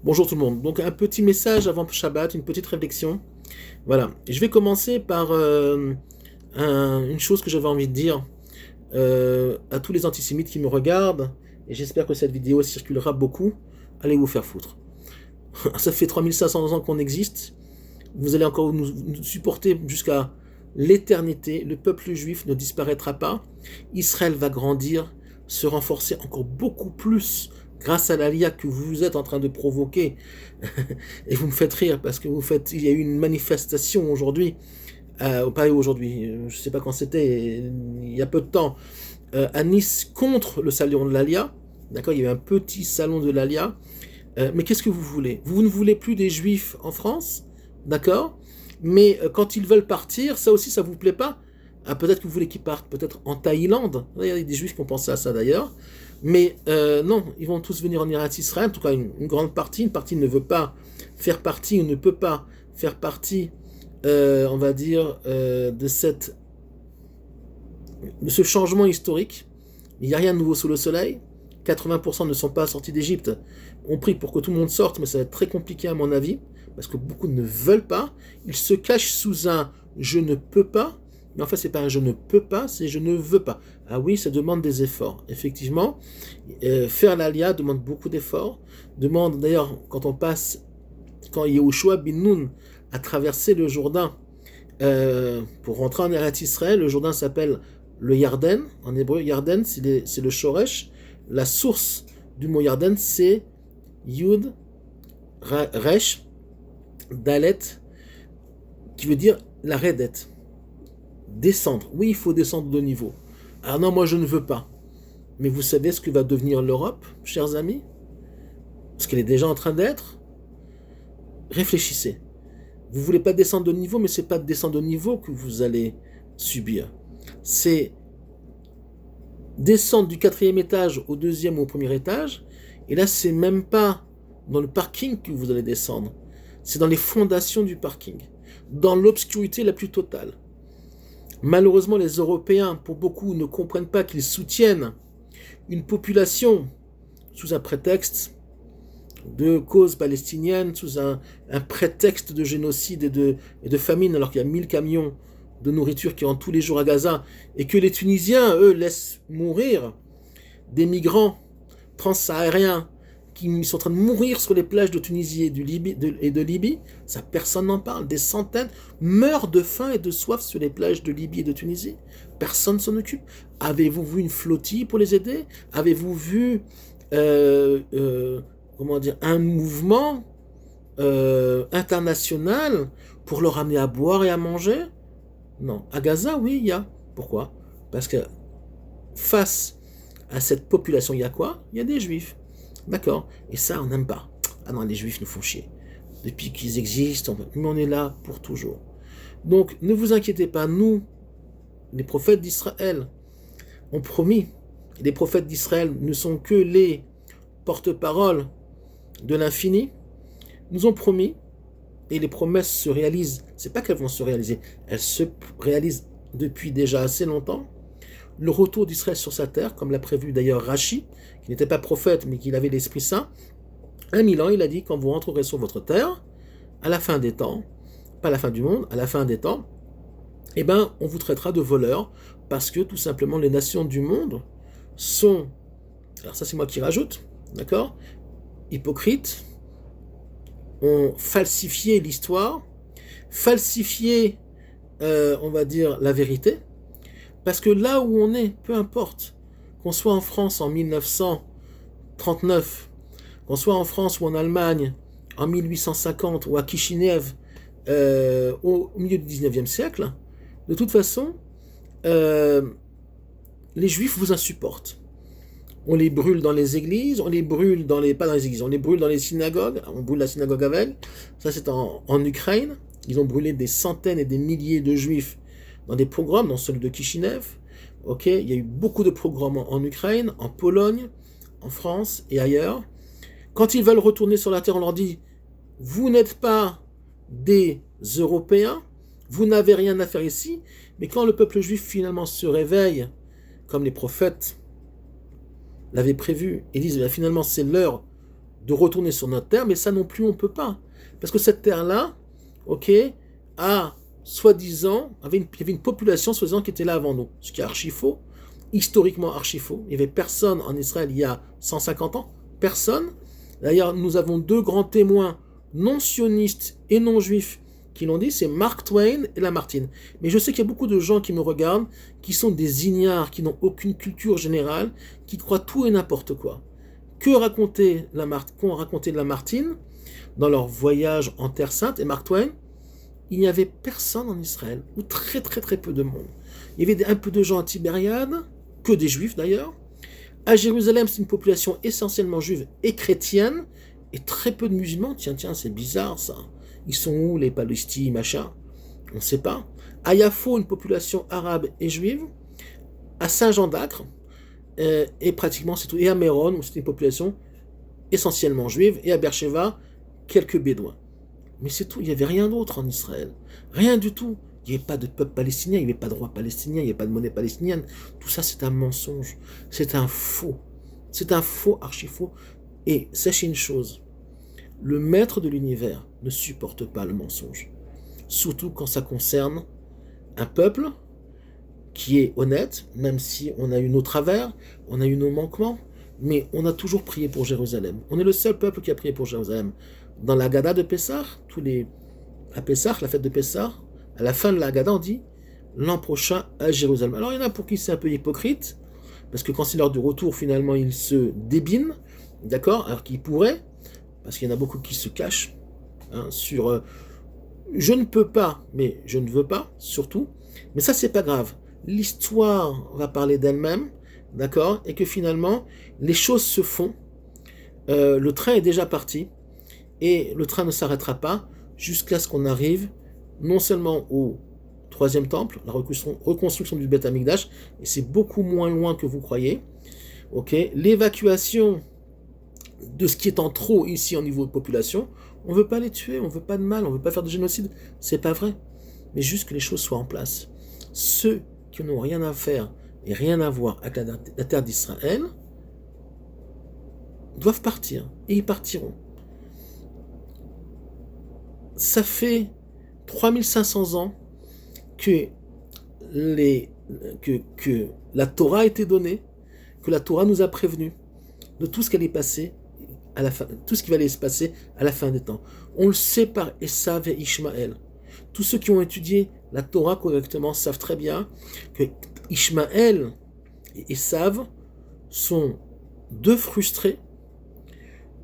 Bonjour tout le monde. Donc un petit message avant Shabbat, une petite réflexion. Voilà. Je vais commencer par une chose que j'avais envie de dire à tous les antisémites qui me regardent, et j'espère que cette vidéo circulera beaucoup. Allez vous faire foutre. Ça fait 3500 ans qu'on existe. Vous allez encore nous supporter jusqu'à l'éternité. Le peuple juif ne disparaîtra pas. Israël va grandir, se renforcer encore beaucoup plus grâce à l'aliyah que vous êtes en train de provoquer. Et vous me faites rire parce que il y a eu une manifestation aujourd'hui, pas aujourd'hui, je ne sais pas quand c'était, il y a peu de temps, à Nice contre le salon de l'aliyah. D'accord, il y a eu un petit salon de l'aliyah. Mais qu'est-ce que vous voulez? Vous ne voulez plus des juifs en France, d'accord? Mais quand ils veulent partir, ça aussi, ça vous plaît pas? Ah, peut-être que vous voulez qu'ils partent, peut-être en Thaïlande. Il y a des juifs qui ont pensé à ça d'ailleurs. Mais non, ils vont tous venir en Eretz Israël. En tout cas, une grande partie. Une partie ne veut pas faire partie ou ne peut pas faire partie, on va dire, de ce changement historique. Il n'y a rien de nouveau sous le soleil. 80% ne sont pas sortis d'Égypte. On prie pour que tout le monde sorte, mais ça va être très compliqué à mon avis, parce que beaucoup ne veulent pas. Ils se cachent sous un « je ne peux pas », mais en fait, c'est pas un « je ne peux pas », c'est « je ne veux pas ». Ah oui, ça demande des efforts. Effectivement, faire l'Aliyah demande beaucoup d'efforts. Demande, d'ailleurs, quand Yehoshua bin Nun a traversé le Jourdain pour rentrer en Eretz Israël, le Jourdain s'appelle le Yarden. En hébreu, Yarden, c'est le Shoresh. La source du mot Yarden, c'est Yud, Resh, Dalet, qui veut dire la Redet. Descendre. Oui, il faut descendre de niveau. Ah non, moi je ne veux pas. Mais vous savez ce que va devenir l'Europe, chers amis? Ce qu'elle est déjà en train d'être? Réfléchissez. Vous ne voulez pas descendre de niveau, mais ce n'est pas de descendre de niveau que vous allez subir. C'est descendre du 4e étage au 2e ou au 1er étage, et là, c'est même pas dans le parking que vous allez descendre. C'est dans les fondations du parking, dans l'obscurité la plus totale. Malheureusement, les Européens, pour beaucoup, ne comprennent pas qu'ils soutiennent une population sous un prétexte de cause palestinienne, sous un prétexte de génocide et de famine, alors qu'il y a 1000 camions de nourriture qui rentrent tous les jours à Gaza, et que les Tunisiens, eux, laissent mourir des migrants transsahariens qui sont en train de mourir sur les plages de Tunisie et de Libye, ça personne n'en parle. Des centaines meurent de faim et de soif sur les plages de Libye et de Tunisie. Personne s'en occupe. Avez-vous vu une flottille pour les aider? Avez-vous vu un mouvement international pour leur amener à boire et à manger? Non. À Gaza, oui, il y a. Pourquoi? Parce que face à cette population, il y a quoi? Il y a des juifs. D'accord? Et ça, on n'aime pas. Ah non, les juifs nous font chier. Depuis qu'ils existent, mais on est là pour toujours. Donc, ne vous inquiétez pas, nous, les prophètes d'Israël, ont promis. Les prophètes d'Israël ne sont que les porte-paroles de l'infini. Nous ont promis, et les promesses se réalisent. C'est pas qu'elles vont se réaliser, elles se réalisent depuis déjà assez longtemps. Le retour d'Israël sur sa terre, comme l'a prévu d'ailleurs Rashi, qui n'était pas prophète, mais qui avait l'Esprit Saint. 1000 ans, il a dit, quand vous rentrerez sur votre terre, à la fin des temps, pas à la fin du monde, à la fin des temps, eh ben, on vous traitera de voleurs, parce que tout simplement, les nations du monde sont, alors ça c'est moi qui rajoute, d'accord, hypocrites, ont falsifié l'histoire, falsifié, on va dire, la vérité, parce que là où on est, peu importe, qu'on soit en France en 1939, qu'on soit en France ou en Allemagne en 1850 ou à Kishinev au milieu du 19e siècle, de toute façon, les Juifs vous insupportent. On les brûle dans les églises, on les brûle pas dans les églises, on les brûle dans les synagogues, on brûle la synagogue avec. Ça c'est en Ukraine, ils ont brûlé des centaines et des milliers de Juifs dans des pogroms, dans celui de Kishinev. Ok, il y a eu beaucoup de pogroms en Ukraine, en Pologne, en France et ailleurs. Quand ils veulent retourner sur la terre, on leur dit « Vous n'êtes pas des Européens, vous n'avez rien à faire ici. » Mais quand le peuple juif finalement se réveille, comme les prophètes l'avaient prévu, et disent « Finalement c'est l'heure de retourner sur notre terre, mais ça non plus, on ne peut pas. Parce que cette terre-là, ok, a, soi-disant, il y avait une population, soi-disant, qui était là avant nous. Ce qui est archi faux, historiquement archi faux. Il n'y avait personne en Israël il y a 150 ans. Personne. D'ailleurs, nous avons deux grands témoins non sionistes et non juifs qui l'ont dit, c'est Mark Twain et Lamartine. Mais je sais qu'il y a beaucoup de gens qui me regardent, qui sont des ignares, qui n'ont aucune culture générale, qui croient tout et n'importe quoi. Qu'ont raconté Lamartine dans leur voyage en Terre Sainte et Mark Twain? Il n'y avait personne en Israël, ou très très très peu de monde. Il y avait un peu de gens à Tibériade, que des juifs d'ailleurs. À Jérusalem, c'est une population essentiellement juive et chrétienne, et très peu de musulmans. Tiens, c'est bizarre ça. Ils sont où les Palestiniens, machin? On ne sait pas. À Yafo, une population arabe et juive. À Saint-Jean d'Acre, et pratiquement c'est tout. Et à Méron, où c'est une population essentiellement juive. Et à Beersheba, quelques bédouins. Mais c'est tout, il n'y avait rien d'autre en Israël. Rien du tout. Il n'y avait pas de peuple palestinien, il n'y avait pas de roi palestinien, il n'y avait pas de monnaie palestinienne. Tout ça, c'est un mensonge. C'est un faux. C'est un faux, archi-faux. Et sachez une chose, le maître de l'univers ne supporte pas le mensonge. Surtout quand ça concerne un peuple qui est honnête, même si on a eu nos travers, on a eu nos manquements, mais on a toujours prié pour Jérusalem. On est le seul peuple qui a prié pour Jérusalem. Dans la Haggadah de Pessah, à Pessah, la fête de Pessah, à la fin de la Haggadah, on dit l'an prochain à Jérusalem. Alors il y en a pour qui c'est un peu hypocrite, parce que quand c'est l'heure du retour, finalement, ils se débinent, d'accord, alors qu'ils pourraient, parce qu'il y en a beaucoup qui se cachent sur je ne peux pas, mais je ne veux pas, surtout. Mais ça, c'est pas grave. L'histoire va parler d'elle-même, d'accord, et que finalement, les choses se font. Le train est déjà parti. Et le train ne s'arrêtera pas jusqu'à ce qu'on arrive non seulement au troisième temple, la reconstruction du Beth Amikdash, et c'est beaucoup moins loin que vous croyez. Okay, l'évacuation de ce qui est en trop ici au niveau de population, on ne veut pas les tuer, on ne veut pas de mal, on ne veut pas faire de génocide, c'est pas vrai. Mais juste que les choses soient en place. Ceux qui n'ont rien à faire et rien à voir avec la terre d'Israël doivent partir, et ils partiront. Ça fait 3500 ans que la Torah a été donnée, que la Torah nous a prévenus de tout ce qui allait passer à la fin, tout ce qui va aller se passer à la fin des temps. On le sait par Esav et Ishmaël. Tous ceux qui ont étudié la Torah correctement savent très bien que Ishmaël et Esav sont deux frustrés,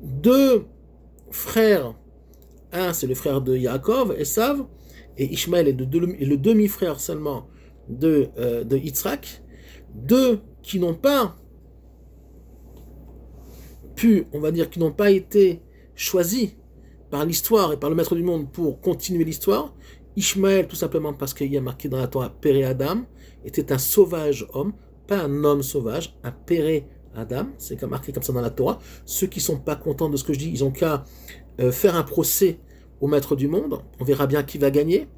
deux frères. Un, c'est le frère de Yaakov, Esav, et Ishmaël est le demi-frère seulement de Yitzhak. Deux qui n'ont pas pu, on va dire, qui n'ont pas été choisis par l'histoire et par le maître du monde pour continuer l'histoire. Ishmaël, tout simplement parce qu'il y a marqué dans la Torah, Péré Adam, était un sauvage homme, pas un homme sauvage, un Péré Adam, c'est marqué comme ça dans la Torah. Ceux qui ne sont pas contents de ce que je dis, ils ont qu'à faire un procès au maître du monde, on verra bien qui va gagner,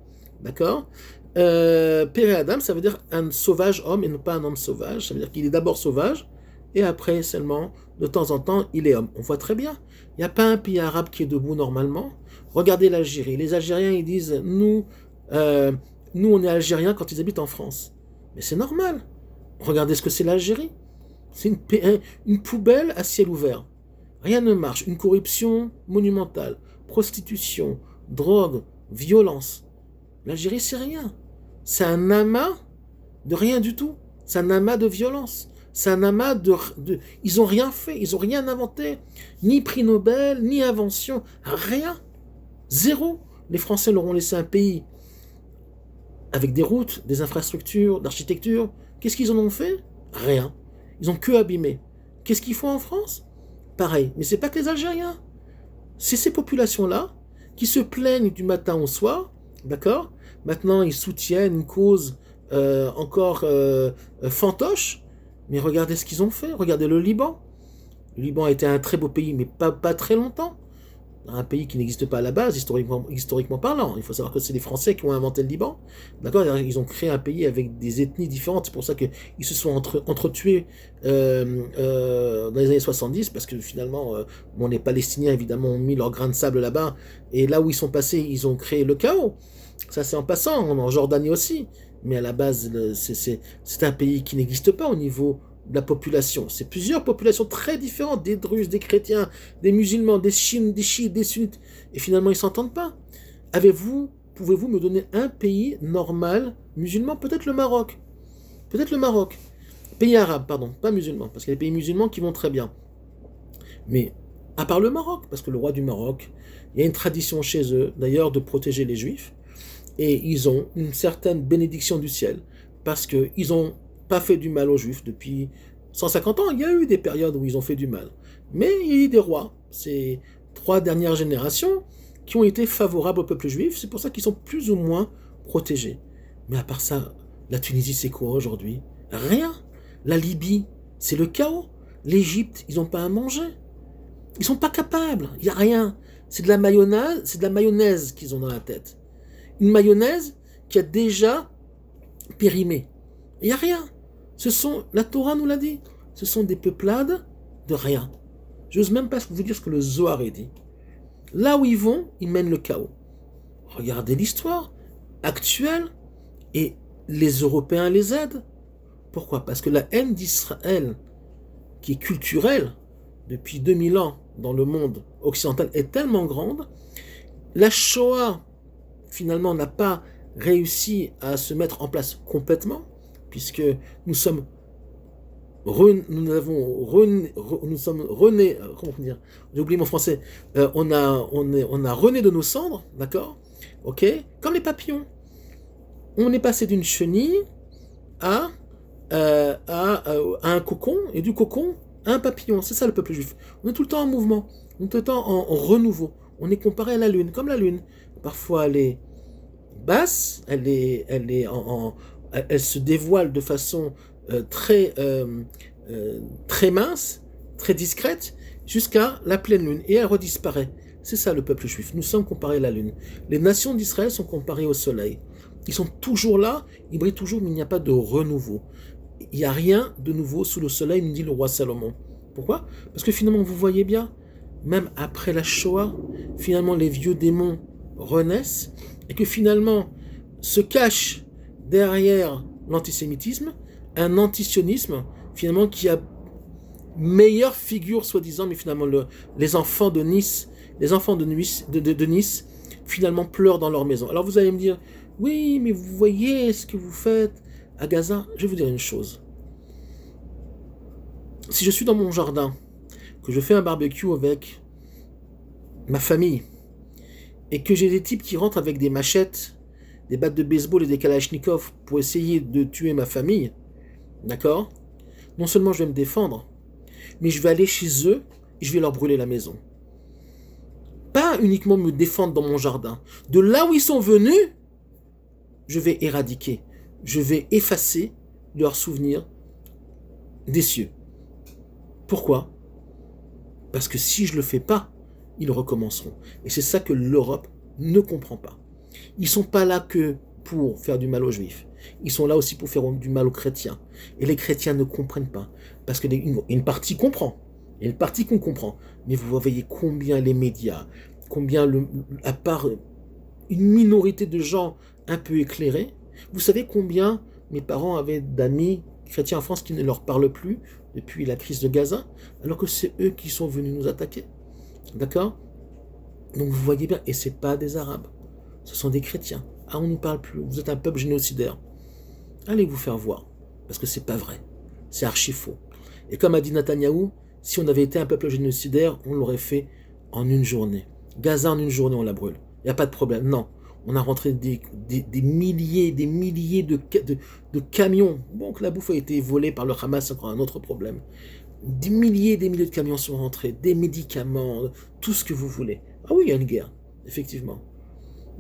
d'accord. Péré Adam, ça veut dire un sauvage homme et non pas un homme sauvage, ça veut dire qu'il est d'abord sauvage, et après seulement, de temps en temps, il est homme. On voit très bien, il n'y a pas un pays arabe qui est debout normalement. Regardez l'Algérie, les Algériens ils disent, nous on est Algériens quand ils habitent en France. Mais c'est normal, regardez ce que c'est l'Algérie, c'est une poubelle à ciel ouvert. Rien ne marche, une corruption monumentale, prostitution, drogue, violence. L'Algérie, c'est rien. C'est un amas de rien du tout. C'est un amas de violence. C'est un amas de... Ils n'ont rien fait, ils n'ont rien inventé. Ni prix Nobel, ni invention, rien. Zéro. Les Français leur ont laissé un pays avec des routes, des infrastructures, d'architecture. Qu'est-ce qu'ils en ont fait? Rien. Ils ont que abîmé. Qu'est-ce qu'ils font en France? Pareil. Mais c'est pas que les Algériens. C'est ces populations-là qui se plaignent du matin au soir, d'accord? Maintenant, ils soutiennent une cause encore fantoche, mais regardez ce qu'ils ont fait. Regardez le Liban. Le Liban a été un très beau pays, mais pas très longtemps. un pays qui n'existe pas à la base, historiquement parlant. Il faut savoir que c'est les Français qui ont inventé le Liban. D'accord? Ils ont créé un pays avec des ethnies différentes. C'est pour ça qu'ils se sont entretués dans les années 70, parce que finalement, les Palestiniens, évidemment, ont mis leur grain de sable là-bas. Et là où ils sont passés, ils ont créé le chaos. Ça, c'est en passant, en Jordanie aussi. Mais à la base, c'est un pays qui n'existe pas au niveau de la population. C'est plusieurs populations très différentes, des Druzes, des chrétiens, des musulmans, des chiites, des sunnites. Et finalement, ils ne s'entendent pas. Pouvez-vous me donner un pays normal, musulman? Peut-être le Maroc. Peut-être le Maroc. Pays arabe, pardon, pas musulman, parce qu'il y a des pays musulmans qui vont très bien. Mais, à part le Maroc, parce que le roi du Maroc, il y a une tradition chez eux, d'ailleurs, de protéger les juifs. Et ils ont une certaine bénédiction du ciel, parce qu'ils n'ont pas fait du mal aux juifs depuis 150 ans. Il y a eu des périodes où ils ont fait du mal. Mais il y a eu des rois, ces 3 dernières générations, qui ont été favorables au peuple juif. C'est pour ça qu'ils sont plus ou moins protégés. Mais à part ça, la Tunisie, c'est quoi aujourd'hui? Rien. La Libye, c'est le chaos. L'Égypte, ils n'ont pas à manger. Ils sont pas capables. Il n'y a rien. C'est de la mayonnaise qu'ils ont dans la tête. Une mayonnaise qui a déjà périmé. Il n'y a rien. La Torah nous l'a dit, ce sont des peuplades de rien. Je n'ose même pas vous dire ce que le Zohar est dit. Là où ils vont, ils mènent le chaos. Regardez l'histoire actuelle et les Européens les aident. Pourquoi? Parce que la haine d'Israël, qui est culturelle depuis 2000 ans dans le monde occidental, est tellement grande. La Shoah, finalement, n'a pas réussi à se mettre en place complètement, puisque nous sommes renés, comment dire, j'ai oublié mon français, on a rené de nos cendres, d'accord, ok, comme les papillons. On est passé d'une chenille à un cocon, et du cocon à un papillon. C'est ça le peuple juif. On est tout le temps en mouvement, on est tout le temps en renouveau. On est comparé à la lune, comme la lune. Parfois elle est basse, elle se dévoile de façon très mince, très discrète, jusqu'à la pleine lune, et elle redisparaît. C'est ça le peuple juif. Nous sommes comparés à la lune. Les nations d'Israël sont comparées au soleil. Ils sont toujours là, ils brillent toujours, mais il n'y a pas de renouveau. Il n'y a rien de nouveau sous le soleil, nous dit le roi Salomon. Pourquoi? Parce que finalement, vous voyez bien, même après la Shoah, finalement les vieux démons renaissent, et que finalement se cache derrière l'antisémitisme un antisionisme finalement qui a meilleure figure soi-disant, mais finalement les enfants de Nice, de Nice finalement pleurent dans leur maison. Alors vous allez me dire, oui, mais vous voyez ce que vous faites à Gaza. Je vais vous dire une chose. Si je suis dans mon jardin, que je fais un barbecue avec ma famille, et que j'ai des types qui rentrent avec des machettes, des battes de baseball et des kalachnikovs pour essayer de tuer ma famille, d'accord? Non seulement je vais me défendre, mais je vais aller chez eux et je vais leur brûler la maison. Pas uniquement me défendre dans mon jardin. De là où ils sont venus, je vais éradiquer, je vais effacer leurs souvenirs des cieux. Pourquoi? Parce que si je ne le fais pas, ils recommenceront. Et c'est ça que l'Europe ne comprend pas. Ils ne sont pas là que pour faire du mal aux juifs. Ils sont là aussi pour faire du mal aux chrétiens. Et les chrétiens ne comprennent pas. Parce que une partie comprend. Il y a une partie qu'on comprend. Mais vous voyez combien les médias, combien, à part une minorité de gens un peu éclairés, vous savez combien mes parents avaient d'amis chrétiens en France qui ne leur parlent plus depuis la crise de Gaza, alors que c'est eux qui sont venus nous attaquer. D'accord? Donc vous voyez bien, et c'est pas des Arabes, ce sont des chrétiens. Ah, on ne parle plus, vous êtes un peuple génocidaire. Allez vous faire voir, parce que c'est pas vrai, c'est archi faux. Et comme a dit Netanyahou, si on avait été un peuple génocidaire, on l'aurait fait en une journée. Gaza en une journée, on la brûle. Il n'y a pas de problème, non. On a rentré des milliers de camions. Bon, que la bouffe a été volée par le Hamas, c'est encore un autre problème. Des milliers de camions sont rentrés, des médicaments, tout ce que vous voulez. Ah oui, il y a une guerre, effectivement.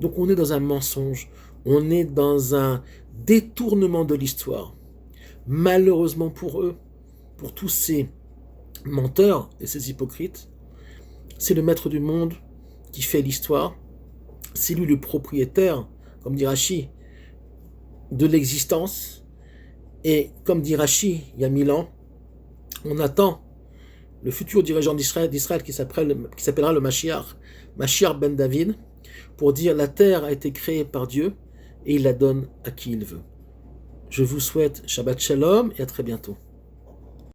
Donc on est dans un mensonge, on est dans un détournement de l'histoire. Malheureusement pour eux, pour tous ces menteurs et ces hypocrites, c'est le maître du monde qui fait l'histoire. C'est lui le propriétaire, comme dit Rashi, de l'existence. Et comme dit Rashi, il y a 1000 ans, on attend le futur dirigeant d'Israël qui s'appellera le Mashiach, Mashiach ben David, pour dire la terre a été créée par Dieu et il la donne à qui il veut. Je vous souhaite Shabbat Shalom et à très bientôt.